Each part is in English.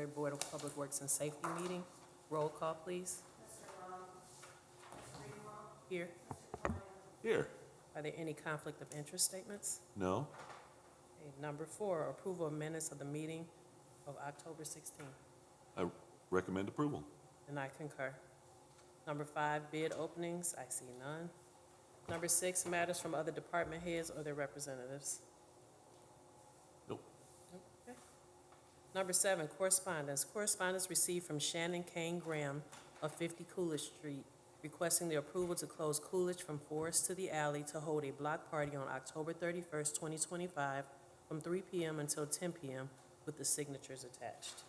January Board of Public Works and Safety meeting. Roll call, please. Here. Here. Are there any conflict of interest statements? No? Okay, number 4, approval of minutes of the meeting of October 16th. I recommend approval. And I concur. Number 5, bid openings. I see none. Number 6, matters from other department heads or their representatives. Nope. Okay. Number 7, correspondence. Correspondence received from Shannon Kane Graham of 50 Coolidge Street, requesting the approval to close Coolidge from Forest to the Alley to hold a block party on October 31st, 2025, from 3 p.m. until 10 p.m. with the signatures attached.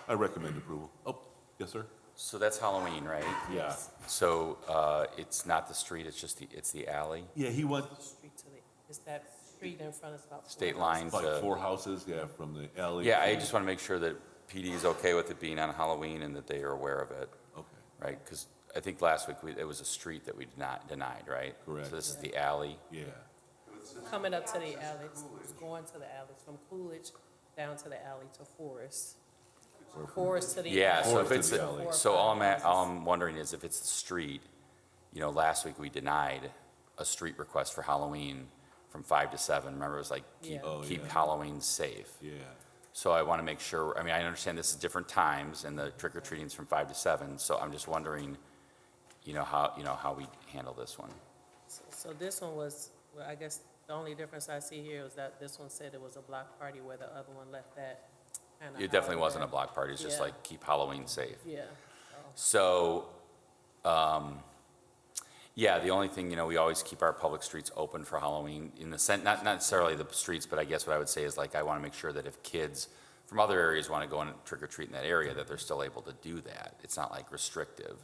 I recommend approval. Oh, yes, sir? So that's Halloween, right? Yeah. So it's not the street, it's the alley? Yeah, he went Street to the, is that street in front of us about? State 4 line like to... 4 houses, yeah, from the alley. Yeah, I just want to make sure that PD is okay with it being on Halloween and that they are aware of it, Okay, right? Because I think last week it was a street that we denied, right? Correct. So this is the alley. yeah. Coming up to the alley, it's going to the alleys, from Coolidge down to the alley to Forest. Forest to the. Yeah, so Forest if it's, to the alley. so all I'm wondering is if it's the street, you know, last week we denied a street request for Halloween from 5 to 7. Remember, it was like, Yeah. Oh, keep yeah. Halloween safe. Yeah. So I want to make sure, I mean, I understand this is different times and the trick or treating's from 5 to 7. So I'm just wondering, how we handle this one. So this one was, well, I guess the only difference I see here is that this one said it was a block party where the other one left that kind of. It definitely wasn't a block party. It's just Yeah. like, keep Halloween safe. Yeah. So, yeah, the only thing, we always keep our public streets open for Halloween in the sense, not necessarily the streets, but I guess what I would say is like, I want to make sure that if kids from other areas want to go and trick or treat in that area, that they're still able to do that. It's not like restrictive.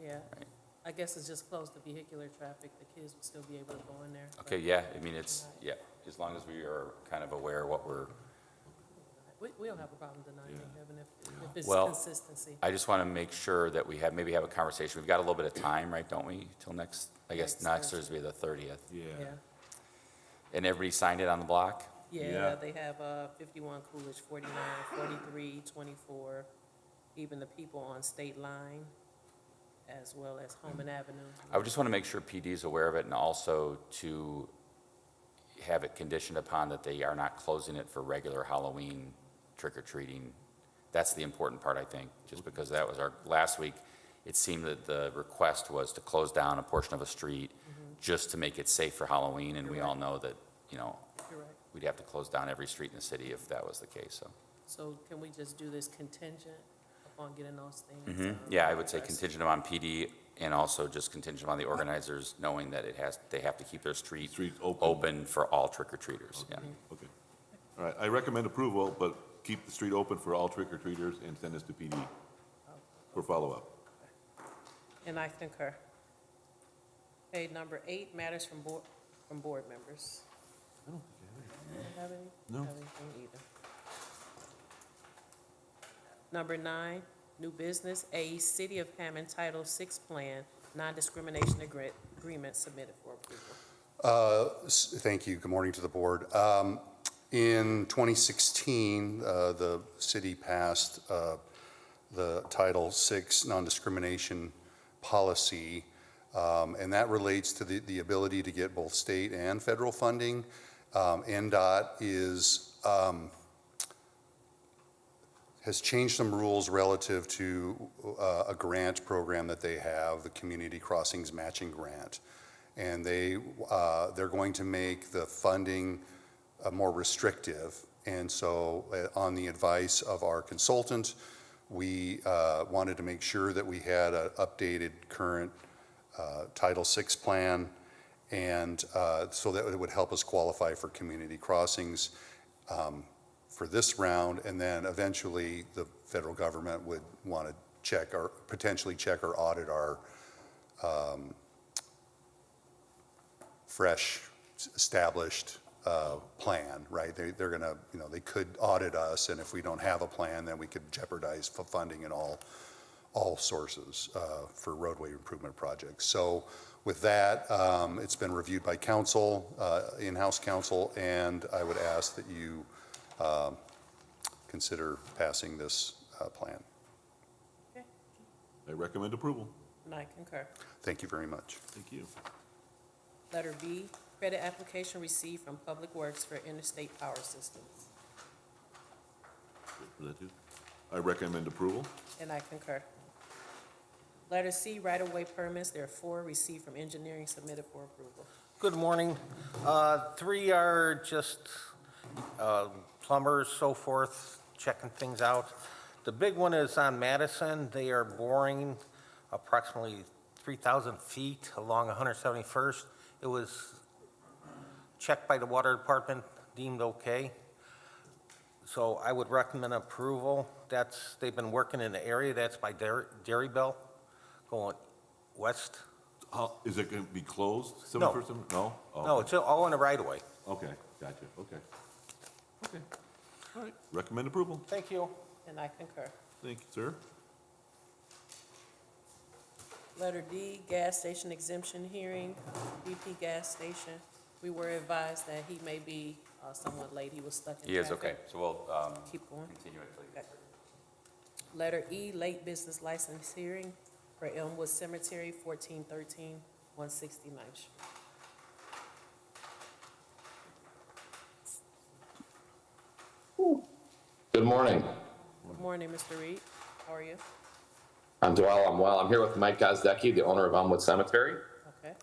Yeah. Right. I guess it's just closed to vehicular traffic. The kids would still be able to go in there. Okay, yeah, I mean, yeah, as long as we are kind of aware what we're, We don't have a problem denying it, Kevin, if it's Well, consistency. I just want to make sure that we maybe have a conversation. We've got a little bit of time, right, don't we, till next, I guess next Thursday, the 30th. Yeah. Yeah. And everybody signed it on the block? Yeah, Yeah. they have 51 Coolidge, 49, 43, 24, even the people on State Line, as well as Holman Avenue. I would just want to make sure PD is aware of it and also to have it conditioned upon that they are not closing it for regular Halloween trick-or-treating. That's the important part, I think, just because that was our, last week, it seemed that the request was to close down a portion of a street just to make it safe for Halloween, and we all know that, You're right. we'd have to close down every street in the city if that was the case, so. So can we just do this contingent upon getting those things? Yeah, I would say contingent on PD and also just contingent on the organizers knowing that they have to keep their street Streets open. open for all trick-or-treaters, yeah. Okay. All right, I recommend approval, but keep the street open for all trick-or-treaters and send us to PD for follow-up. And I concur. Okay, number 8, matters from board members. I don't You don't have any? No. Have anything either. Number 9, new business, A, City of Hammond Title VI Plan, non-discrimination agreement submitted for approval. Thank you. Good morning to the board. In 2016, the city passed the Title VI non-discrimination policy, and that relates to the ability to get both state and federal funding. NDOT has changed some rules relative to a grant program that they have, the Community Crossings Matching Grant. And they're going to make the funding more restrictive. And so on the advice of our consultant, we wanted to make sure that we had an updated current Title VI plan, and so that it would help us qualify for community crossings for this round, and then eventually the federal government would want to check or potentially check or audit our fresh established plan, right? They're going to, they could audit us, and if we don't have a plan, then we could jeopardize funding in all sources for roadway improvement projects. So With that, it's been reviewed by council, in-house council, and I would ask that you consider passing this plan. Okay, I recommend approval. and I concur. Thank you very much. Thank you. Letter B, credit application received from Public Works for interstate power systems, Good for that, too. I recommend approval. and I concur. Letter C, right-of-way permits, there are 4 received from engineering submitted for approval. Good morning. 3 are just plumbers, so forth, checking things out. The big one is on Madison. They are boring approximately 3,000 feet along 171st. It was checked by the water department, deemed okay. So I would recommend approval. They've been working in the area. That's by Dairy Bell, going west. Is it going to be closed? No. 71st? No? Oh, No, it's all in the right of way. okay, gotcha, okay. Okay, all right, recommend approval. Thank you. And I concur. Thank you, sir. Letter D, gas station exemption hearing, BP gas station. We were advised that he may be somewhat late. He was stuck in traffic. He is okay, so we'll Keep going. continue it, please. Okay. Letter E, late business license hearing for Elmwood Cemetery, 1413, 169th Street. Good morning. Good morning, Mr. Reed. How are you? I'm well. I'm here with Mike Gozdecki, the owner of Elmwood Cemetery. Okay.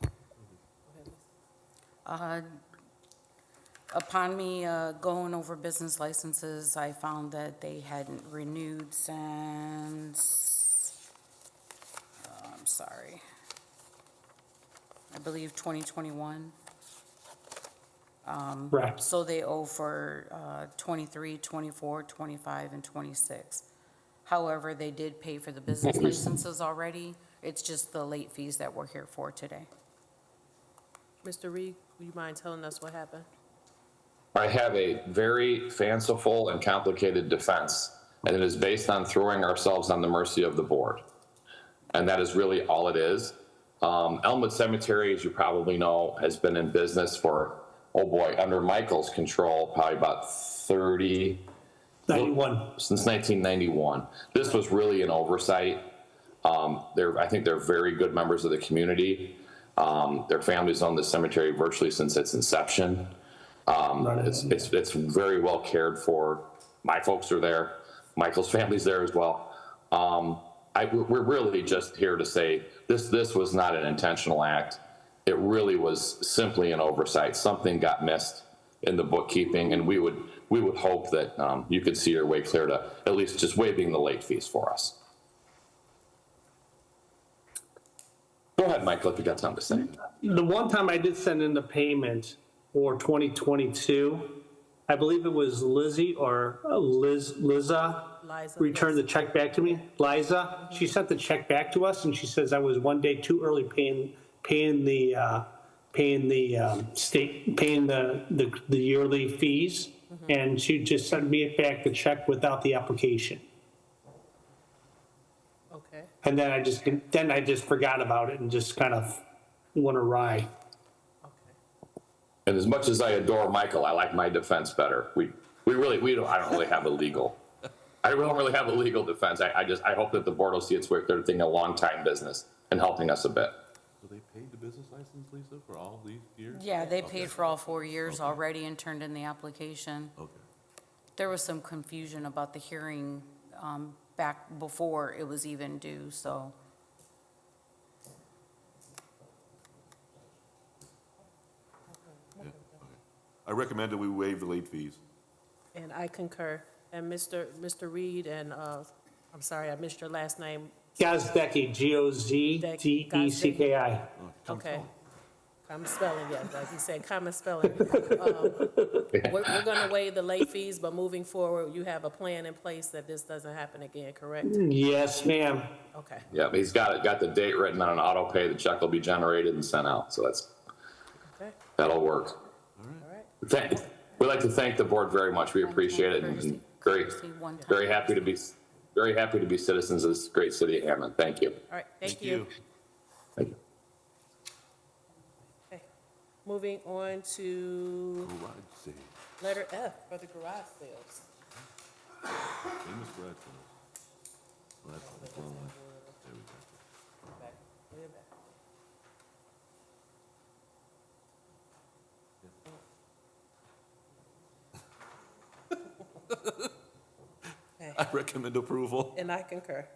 Go ahead, Lisa. Upon me going over business licenses, I found that they hadn't renewed since, I'm sorry, I believe 2021. Correct. So they owe for 23, 24, 25, and 26. However, they did pay for the business licenses already. It's just the late fees that we're here for today. Mr. Reed, would you mind telling us what happened? I have a very fanciful and complicated defense, and it is based on throwing ourselves on the mercy of the board. And that is really all it is. Elmwood Cemetery, as you probably know, has been in business for, oh boy, under Michael's control, probably about 91. Since 1991. This was really an oversight. I think they're very good members of the community. Their families owned the cemetery virtually since its inception. It's very well cared for. My folks are there. Michael's family's there as well. We're really just here to say this was not an intentional act. It really was simply an oversight. Something got missed in the bookkeeping, and we would hope that you could see your way clear to at least just waiving the late fees for us. Go ahead, Michael, if you got something to say. The one time I did send in the payment for 2022, I believe it was Lizzie or Liza Liza, returned the check back to me. Liza, she sent the check back to us, and she says I was one day too early paying the yearly fees, and she just sent me back the check without the application. Okay. And then I just forgot about it and just kind of went awry. Okay. And as much as I adore Michael, I like my defense better. I don't really have a legal defense. I hope that the board will see its way through taking a long time business and helping us a bit. So they paid the business license, Lisa, for all these years? Yeah, they paid for all 4 years already and turned in the application. Okay. There was some confusion about the hearing back before it was even due, so. Yeah, okay. I recommend that we waive the late fees. And I concur. And Mr. Reed, and I'm sorry, I missed your last name. Gozdecki, Gozdecki. Okay. Common spelling, yeah, like you said, common spelling. We're going to waive the late fees, but moving forward, you have a plan in place that this doesn't happen again, correct? Yes, ma'am. Okay. Yeah, he's got the date written on an auto pay. The check will be generated and sent out. So Okay. that'll work. All right. We'd like to thank the board very much. We appreciate it, and very happy to be citizens of this great city of Hammond. Thank you. All right, thank you. Thank you. Okay. Moving on to Garage sale, letter F for the garage sales. famous garage sale. Well, that's the wrong one. There we go. Back, way back. Okay. I recommend approval. And I concur.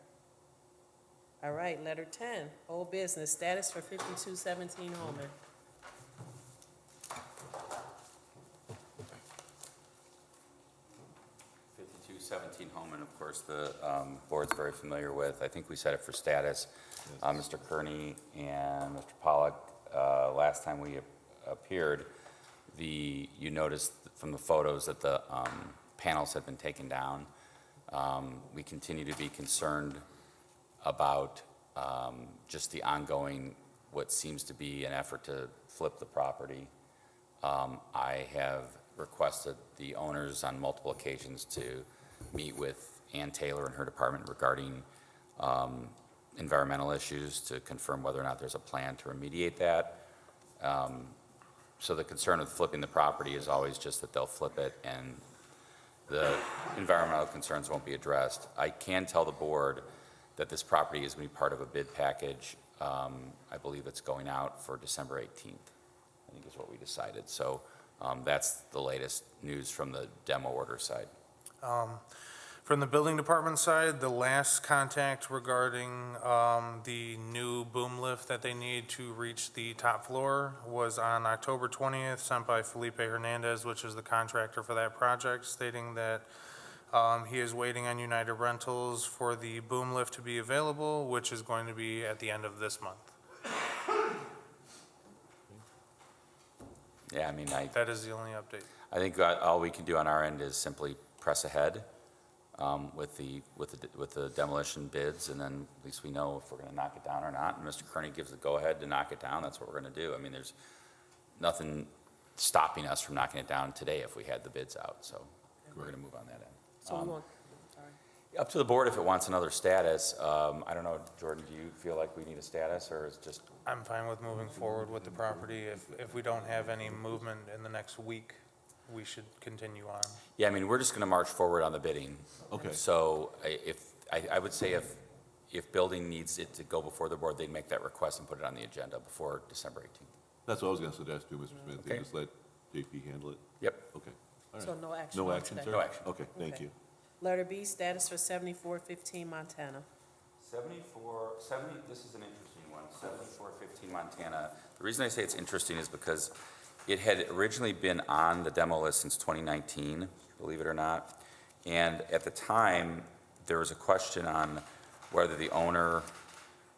All right, letter 10, old business, status for 5217 Holman. Home, and of course, the board's very familiar with. I think we set it for status. Mr. Kearney and Mr. Pollock, last time we appeared, you noticed from the photos that the panels had been taken down. We continue to be concerned about just the ongoing, what seems to be an effort to flip the property. I have requested the owners on multiple occasions to meet with Ann Taylor and her department regarding environmental issues to confirm whether or not there's a plan to remediate that. So the concern with flipping the property is always just that they'll flip it and the environmental concerns won't be addressed. I can tell the board that this property is going to be part of a bid package. I believe it's going out for December 18th, I think is what we decided. So that's the latest news from the demo order side. From the building department side, the last contact regarding the new boom lift that they need to reach the top floor was on October 20th, sent by Felipe Hernandez, which is the contractor for that project, stating that he is waiting on United Rentals for the boom lift to be available, which is going to be at the end of this month. Yeah, I mean, That is the only update. I think all we can do on our end is simply press ahead with the demolition bids, and then at least we know if we're going to knock it down or not. And Mr. Kearney gives the go-ahead to knock it down, that's what we're going to do. I mean, there's nothing stopping us from knocking it down today if we had the bids out, so we're going to move on that end. So we want, sorry. Up to the board if it wants another status. I don't know, Jordan, do you feel like we need a status, or is it just? I'm fine with moving forward with the property. If we don't have any movement in the next week, we should continue on. Yeah, I mean, we're just going to march forward on the bidding. Okay. So I would say if building needs it to go before the board, they'd make that request and put it on the agenda before December 18th. That's what I was going to suggest too, Mr. Smith. They Okay. just let JP handle it. Yep. Okay. All right. So no action No on action, today? sir? No action. Okay, thank Okay. you. Letter B, status for 7415 Montana. 7470, this is an interesting one, 7415 Montana. The reason I say it's interesting is because it had originally been on the demo list since 2019, believe it or not. And at the time, there was a question on whether the owner,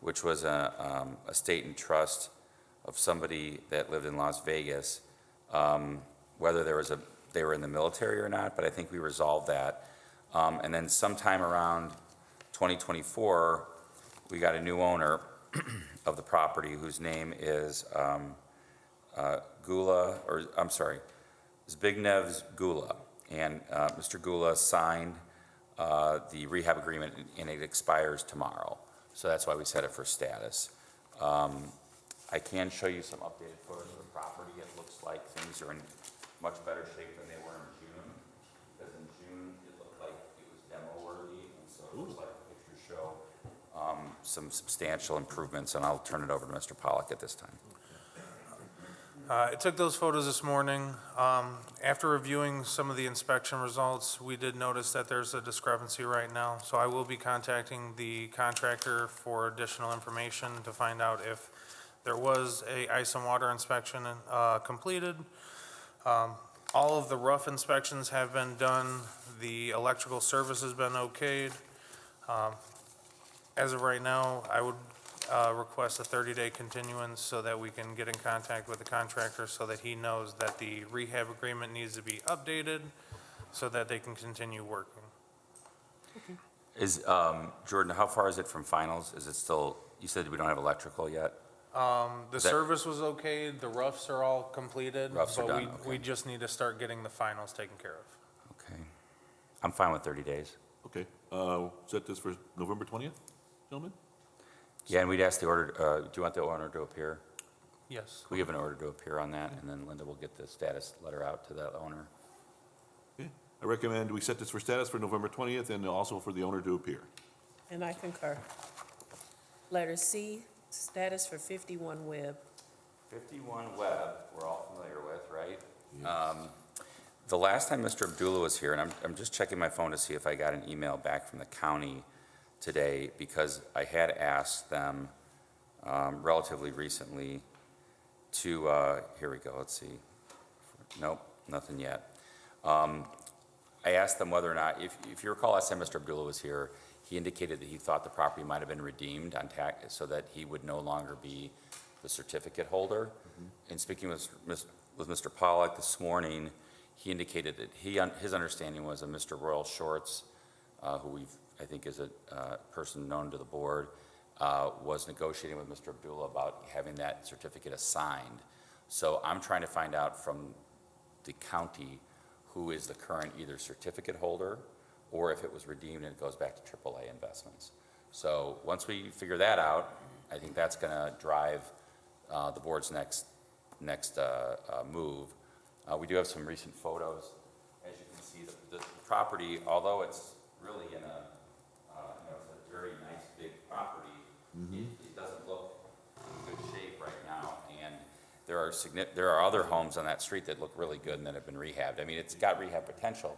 which was a estate and trust of somebody that lived in Las Vegas, whether they were in the military or not, but I think we resolved that. And then sometime around 2024, we got a new owner of the property whose name is Zbigniew Gula. And Mr. Gula signed the rehab agreement and it expires tomorrow. So that's why we set it for status. I can show you some updated photos of the property. It looks like things are in much better shape than they were in June. Because in June, it looked like it was demo worthy, and so it looks like the pictures show some substantial improvements, and I'll turn it over to Mr. Pollock at this time. I took those photos this morning. After reviewing some of the inspection results, we did notice that there's a discrepancy right now. So I will be contacting the contractor for additional information to find out if there was a ice and water inspection completed. All of the rough inspections have been done. The electrical service has been okayed. As of right now, I would request a 30-day continuance so that we can get in contact with the contractor so that he knows that the rehab agreement needs to be updated so that they can continue working. Is, Jordan, how far is it from finals? Is it still, you said we don't have electrical yet? The service was okay, the roughs are all completed. Roughs are but done, we okay. just need to start getting the finals taken care of. Okay. I'm fine with 30 days. Okay, set this for November 20th, gentlemen? Yeah, and we'd ask the order, do you want the owner to appear? Yes. We give an order to appear on that, and then Linda will get the status letter out to the owner. Okay. I recommend we set this for status for November 20th and also for the owner to appear. And I concur. Letter C, status for 51 Webb. 51 Webb, we're all familiar with, right? The last time Mr. Abdullah was here, and I'm just checking my phone to see if I got an email back from the county today, because I had asked them relatively recently to, here we go, let's see. Nope, nothing yet. I asked them whether or not, if you recall last time Mr. Abdullah was here, he indicated that he thought the property might have been redeemed on tax, so that he would no longer be the certificate holder. In speaking with Mr. Pollack this morning, he indicated that his understanding was that Mr. Royal Shorts, who I think is a person known to the board, was negotiating with Mr. Abdullah about having that certificate assigned. So I'm trying to find out from the county who is the current either certificate holder, or if it was redeemed and it goes back to AAA Investments. So once we figure that out, I think that's going to drive the board's next move. We do have some recent photos. As you can see, the property, although it's really in a, it's a very nice big property, it doesn't look in good shape right now. And there are other homes on that street that look really good and that have been rehabbed. I mean, it's got rehab potential,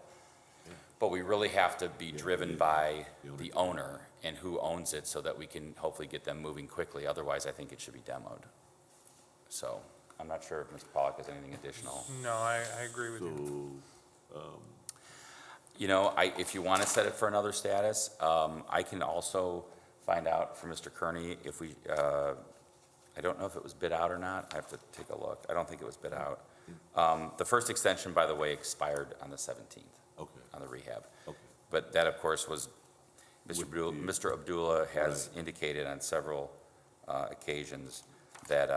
but we really have to be driven by the owner and who owns it so that we can hopefully get them moving quickly. Otherwise, I think it should be demoed. So I'm not sure if Ms. Pollack has anything additional. No, I agree with you. You know, if you want to set it for another status, I can also find out from Mr. Kearney if we, I don't know if it was bid out or not. I have to take a look. I don't think it was bid out. The first extension, by the way, expired on the 17th. Okay. On the rehab. Okay. But that, of course, was, Mr. Abdullah has indicated on several occasions that,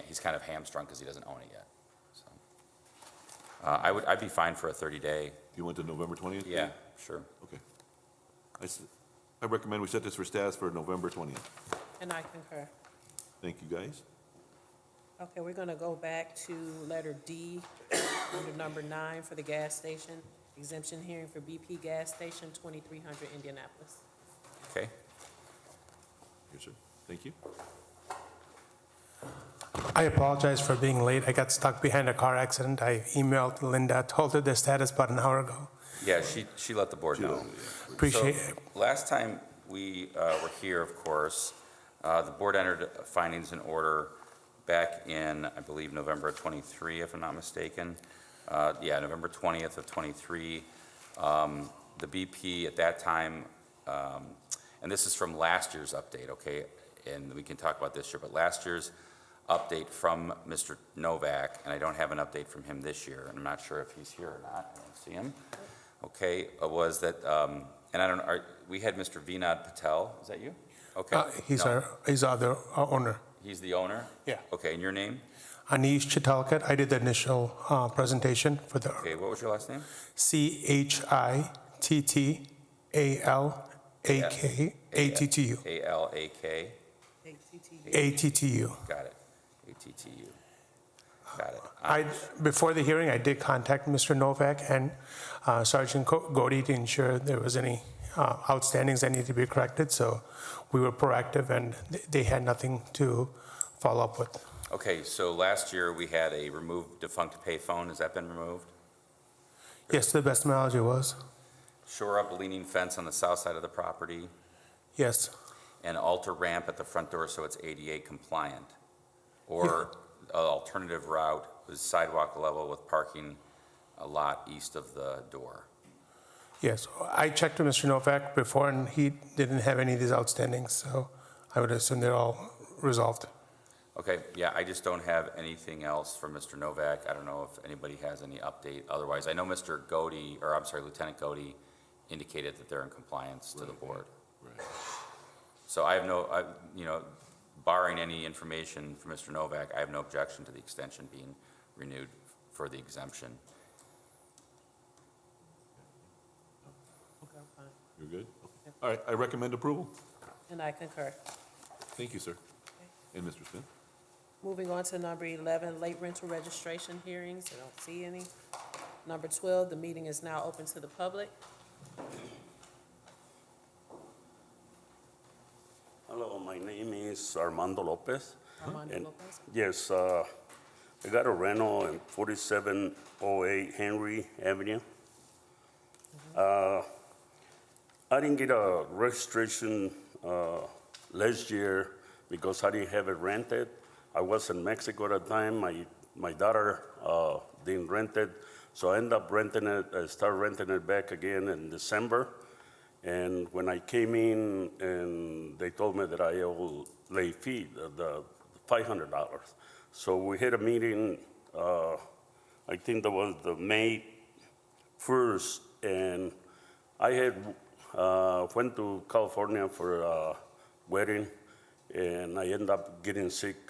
he's kind of hamstrung because he doesn't own it yet. So, I'd be fine for a 30-day. You went to November 20th? Yeah, sure. Okay. I recommend we set this for status for November 20th. And I concur. Thank you, guys. Okay, we're going to go back to letter D, under number 9 for the gas station, exemption hearing for BP Gas Station, 2300 Indianapolis. Okay. Yes, sir. Thank you. I apologize for being late. I got stuck behind a car accident. I emailed Linda, told her the status about an hour ago. Yeah, she let the board know. Appreciate So, it. last time we were here, of course, the board entered findings in order back in, I believe, November of 23, if I'm not mistaken. November 20th of 23. The BP at that time, and this is from last year's update, okay? And we can talk about this year, but last year's update from Mr. Novak, and I don't have an update from him this year, and I'm not sure if he's here or not. I don't see him. Okay, was that, we had Mr. Vinod Patel, is that you? Okay. He's No. our owner. He's the owner? Yeah. Okay, and your name? Anish Chitalkat. I did the initial presentation for the Okay, what was your last name? CHITTALAK ATTU. A-L-A-K, ATTU. got it, A-T-T-U, got it. Before the hearing, I did contact Mr. Novak and Sergeant Godey to ensure there was any outstandings that needed to be corrected. So we were proactive, and they had nothing to follow up with. Okay, so last year we had a removed defunct payphone, has that been removed? Yes, to the best of my knowledge, it was. Shore up leaning fence on the south side of the property, Yes. and alter ramp at the front door so it's ADA compliant? Or an alternative route was sidewalk level with parking a lot east of the door? Yes. I checked with Mr. Novak before, and he didn't have any of these outstandings, so I would assume they're all resolved. Okay, yeah, I just don't have anything else from Mr. Novak. I don't know if anybody has any update otherwise. I know Mr. Godey, or I'm sorry, Lieutenant Godey indicated that they're in compliance to the board. Right. So I have barring any information from Mr. Novak, I have no objection to the extension being renewed for the exemption. Okay, I'm fine. You're good? Okay. All right, I recommend approval. And I concur. Thank you, sir. And Mr. Smith? Moving on to number 11, late rental registration hearings. I don't see any. Number 12, the meeting is now open to the public. Hello, my name is Armando Lopez. Armando And- Lopez. Yes, I got a rental in 4708 Henry Avenue. I didn't get a registration last year because I didn't have it rented. I was in Mexico at the time. My daughter didn't rent it, so I ended up renting it. I started renting it back again in December. And when I came in, and they told me that I owe late fee, the $500. So we had a meeting, I think that was the May 1st, and I had went to California for a wedding, and I ended up getting sick,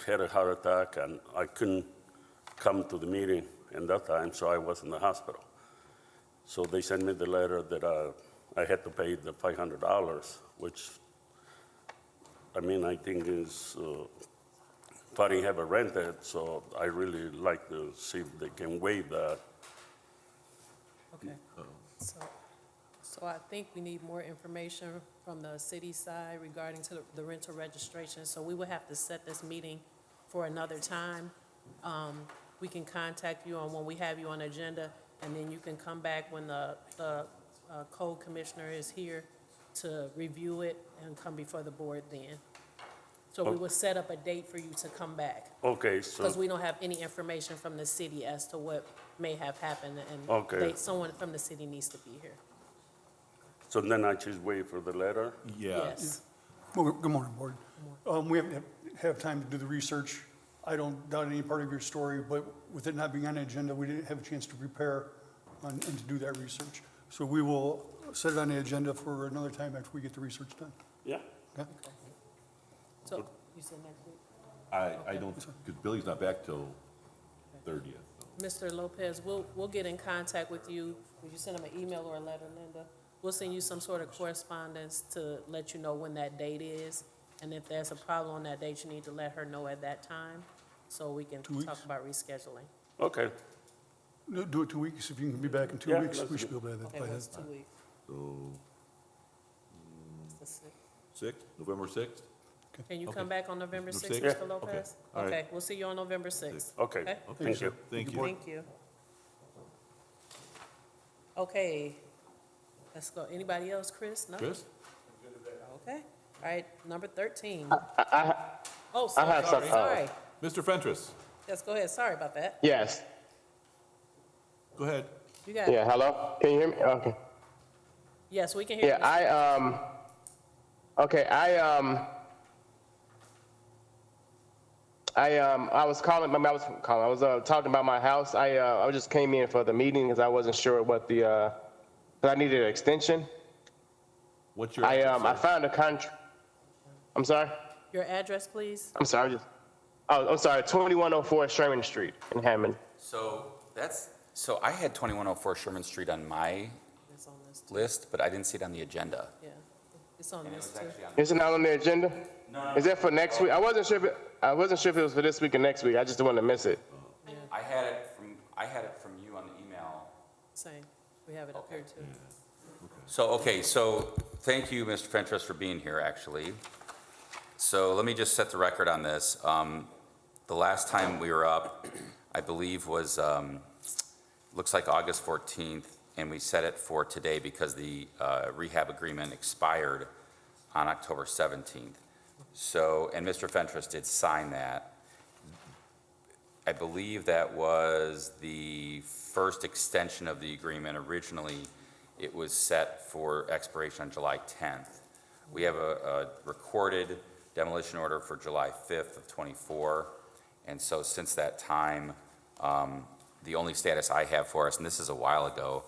had a heart attack, and I couldn't come to the meeting in that time, so I was in the hospital. So they sent me the letter that I had to pay the $500, which, I mean, I think is, if I didn't have it rented, so I really like to see if they can waive that. Okay. So I think we need more information from the city side regarding to the rental registration. So we will have to set this meeting for another time. We can contact you on when we have you on the agenda, and then you can come back when the code commissioner is here to review it and come before the board then. So we will set up a date for you to come back, Okay, so, because we don't have any information from the city as to what may have happened, and Okay. someone from the city needs to be here. so then I just wait for the letter? Yes. Well, good morning, Board. We haven't had time to do the research. I don't doubt any part of your story, but with it not being on the agenda, we didn't have a chance to prepare and to do that research. So we will set it on the agenda for another time after we get the research done. Yeah? Okay? So, you said next week? I don't, because Billy's not back till 30th. so. Mr. Lopez, we'll get in contact with you. Will you send him an email or a letter, Linda? We'll send you some sort of correspondence to let you know when that date is. And if there's a problem on that date, you need to let her know at that time, so we can 2 weeks? talk about rescheduling. Okay, Do it 2 weeks. If you can be back in 2 Yeah, weeks, let's we should be do- able to have that Okay, by what's then. 2 weeks? So, It's the 6th. 6th, November 6th? Can you Okay. come back on November November 6th, 6th? Mr. Lopez? All right. Okay, we'll see you on November 6th. okay, Okay. thank you. Thank you. Thank you. Okay, let's go. Anybody else, Chris? No? Chris? Okay, all right, number 13. I Oh, sorry, have some- sorry. Mr. Fentress, Yes, go ahead, sorry about that. Yes. go ahead. You got it. Yeah. Hello. Can you hear me? Okay. Yes, we can hear you. Yeah. Okay. I was calling. I was talking about my house. I just came in for the meeting because I wasn't sure what the. 'Cause I needed an extension. What's your address, I sir? found a contract. I'm sorry. Your address, please? I'm sorry. I'm sorry. 2104 Sherman Street in Hammond. So I had 2104 Sherman Street on my It's on this, too. list, but I didn't see it on the agenda. Yeah, it's on And it this was too. actually on. Is it not on the agenda? No. Is that for next week? I wasn't sure if it was for this week or next week. I just didn't want to miss it. I had it from you on the email. Same, we have it up here too. So thank you, Mr. Fentress, for being here, actually. So let me just set the record on this. The last time we were up, I believe was, looks like August 14th, and we set it for today because the rehab agreement expired on October 17th. So, and Mr. Fentress did sign that. I believe that was the first extension of the agreement. Originally, it was set for expiration on July 10th. We have a recorded demolition order for July 5th of '24. And so since that time, the only status I have for us, and this is a while ago,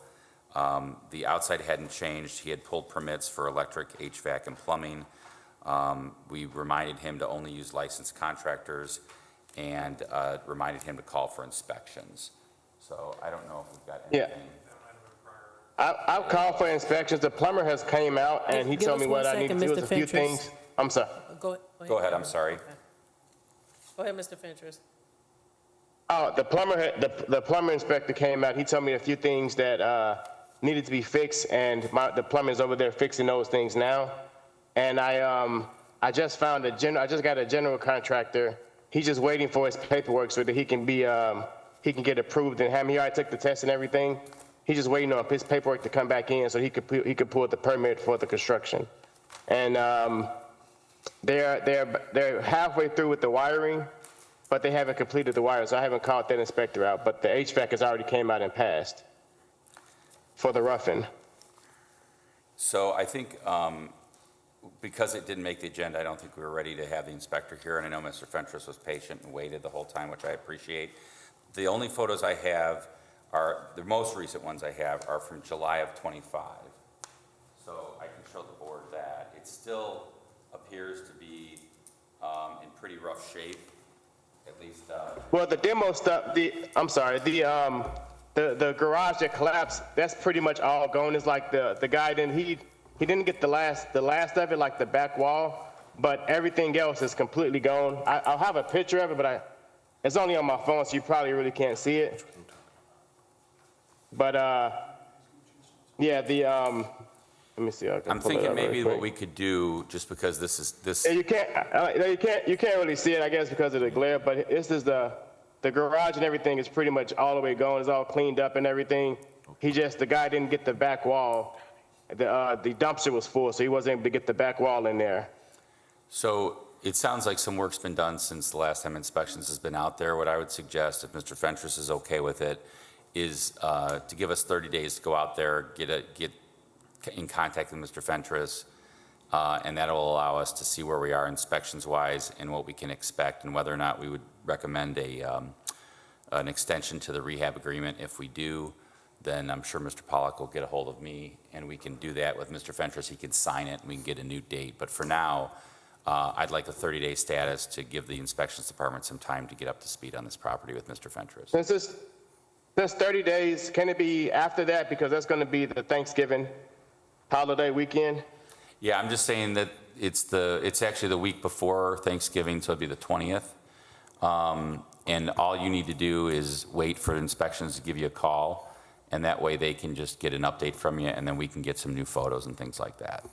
the outside hadn't changed. He had pulled permits for electric, HVAC, and plumbing. We reminded him to only use licensed contractors and reminded him to call for inspections. So I don't know if we've got Yeah. anything. I've called for inspections. The plumber has came out and he Give told us me what one I need to second, do Mr. is a few Fentress. things. I'm sorry. Go ahead, I'm sorry. Okay. Go ahead, Mr. Fentress. Oh, the plumber inspector came out. He told me a few things that needed to be fixed, and the plumber's over there fixing those things now. And I just found I just got a general contractor. He's just waiting for his paperwork so that he can get approved and have me. He already took the test and everything. He's just waiting on his paperwork to come back in so he could pull the permit for the construction. And they're halfway through with the wiring, but they haven't completed the wire, so I haven't called that inspector out. But the HVAC has already came out and passed for the roughing. So I think because it didn't make the agenda, I don't think we were ready to have the inspector here, and I know Mr. Fentress was patient and waited the whole time, which I appreciate. The only photos I have the most recent ones I have are from July of '25. So I can show the board that. It still appears to be in pretty rough shape, at least. Well, the demo stuff, the garage that collapsed, that's pretty much all gone. It's like the guy he didn't get the last of it, like the back wall, but everything else is completely gone. I'll have a picture of it, but it's only on my phone, so you probably really can't see it. But yeah, let me see. I'm thinking maybe what we could do, just because this. Yeah, you can't really see it, I guess, because of the glare. But this is the garage and everything is pretty much all the way gone. It's all cleaned up and everything. The guy didn't get the back wall. The dumpster was full, so he wasn't able to get the back wall in there. So it sounds like some work's been done since the last time inspections has been out there. What I would suggest, if Mr. Fentress is okay with it, is to give us 30 days to go out there, get in contact with Mr. Fentress, and that will allow us to see where we are inspections-wise and what we can expect, and whether or not we would recommend an extension to the rehab agreement. If we do, then I'm sure Mr. Pollock will get a hold of me, and we can do that with Mr. Fentress. He can sign it, and we can get a new date. But for now, I'd like a 30-day status to give the inspections department some time to get up to speed on this property with Mr. Fentress. Since 30 days, can it be after that? Because that's going to be the Thanksgiving holiday weekend. Yeah, I'm just saying that it's actually the week before Thanksgiving, so it'll be the 20th. And all you need to do is wait for inspections to give you a call, and that way they can just get an update from you, and then we can get some new photos and things like that.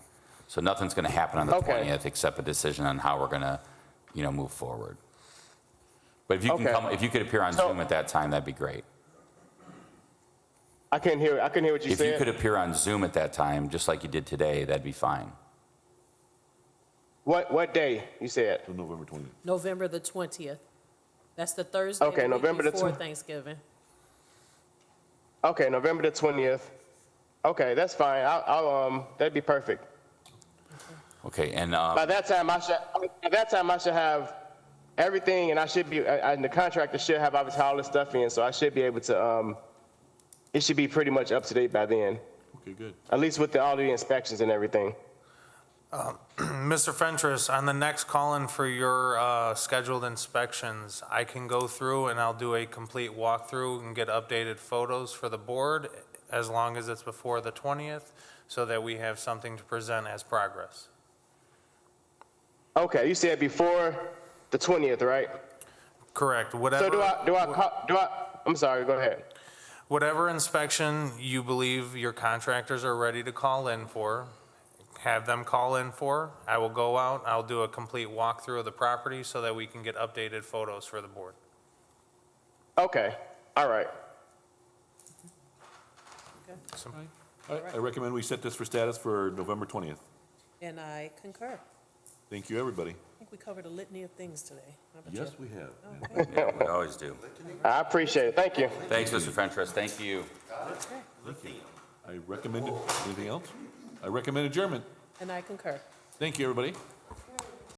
So nothing's going to happen on the 20th except a decision on how we're going to, move forward. But if you can if you could appear on Zoom at that time, that'd be great. I couldn't hear what you said. If you could appear on Zoom at that time, just like you did today, that'd be fine. What day you said? So November 20th. November the 20th. That's the Thursday Okay, November the before Thanksgiving. Okay, November the 20th. Okay, that's fine. That'd be perfect. Okay, and by that time I should have everything, and I should be. And the contractor should have obviously all this stuff in, so I should be able to. It should be pretty much up to date by then. Okay, good. At least with all the inspections and everything. Mr. Fentress, on the next call-in for your scheduled inspections, I can go through and I'll do a complete walkthrough and get updated photos for the board, as long as it's before the 20th, so that we have something to present as progress. Okay, you said before the 20th, right? Correct. Whatever. So I'm sorry, go ahead. Whatever inspection you believe your contractors are ready to call in for, have them call in for. I will go out, I'll do a complete walkthrough of the property so that we can get updated photos for the board. Okay, all right. All right, I recommend we set this for status for November 20th. And I concur. Thank you, everybody. I think we covered a litany of things today. How about Yes, you? we have. Okay. yeah, we always do. I appreciate it. Thank you. Thanks, Mr. Fentress. Thank you. I recommended, anything else? I recommend adjournment. And I concur. Thank you, everybody.